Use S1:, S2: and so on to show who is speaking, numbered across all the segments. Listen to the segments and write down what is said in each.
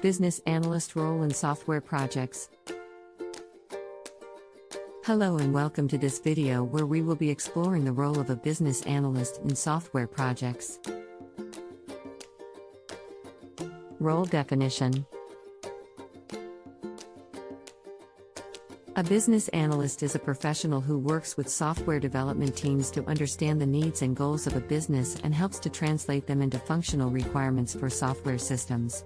S1: Business Analyst role in software projects. Hello and welcome to this video where we will be exploring the role of a business analyst in software projects. Role definition. A business analyst is a professional who works with software development teams to understand the needs and goals of a business and helps to translate them into functional requirements for software systems.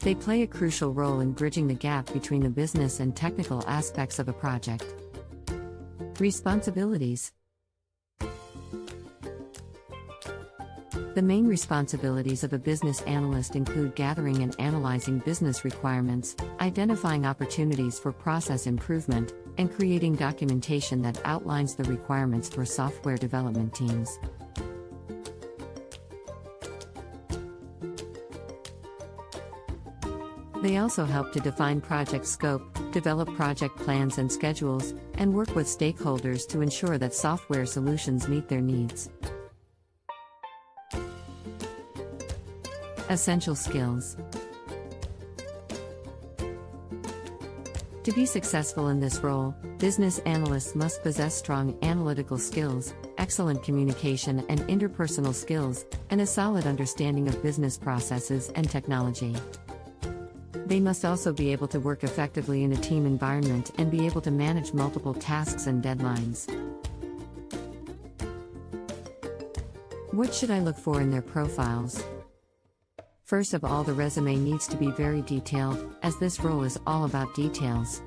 S1: They play a crucial role in bridging the gap between the business and technical aspects of a project. Responsibilities. The main responsibilities of a business analyst include gathering and analyzing business requirements, identifying opportunities for process improvement, and creating documentation that outlines the requirements for software development teams. They also help to define project scope, develop project plans and schedules, and work with stakeholders to ensure that software solutions meet their needs. Essential skills. To be successful in this role, business analysts must possess strong analytical skills, excellent communication and interpersonal skills, and a solid understanding of business processes and technology. They must also be able to work effectively in a team environment and be able to manage multiple tasks and deadlines. What should I look for in their profiles? First of all, the resume needs to be very detailed, as this role is all about details.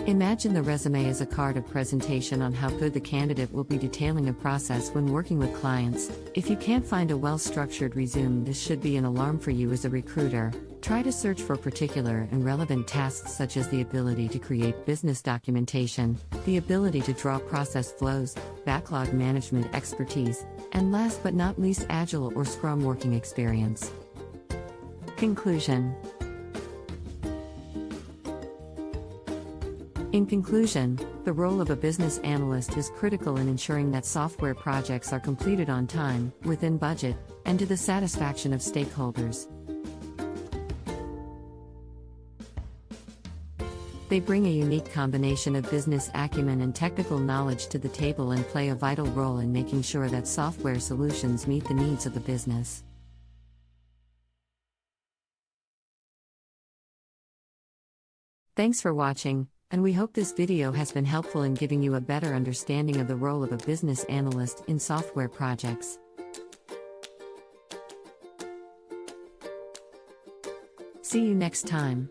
S1: Imagine the resume as a card of presentation on how good the candidate will be detailing a process when working with clients. If you can't find a well-structured resume, this should be an alarm for you as a recruiter. Try to search for particular and relevant tasks such as the ability to create business documentation, the ability to draw process flows, backlog management expertise, and last but not least, Agile or Scrum working experience. Conclusion. In conclusion, the role of a business analyst is critical in ensuring that software projects are completed on time, within budget, and to the satisfaction of stakeholders. They bring a unique combination of business acumen and technical knowledge to the table and play a vital role in making sure that software solutions meet the needs of the business. Thanks for watching, and we hope this video has been helpful in giving you a better understanding of the role of a business analyst in software projects. See you next time.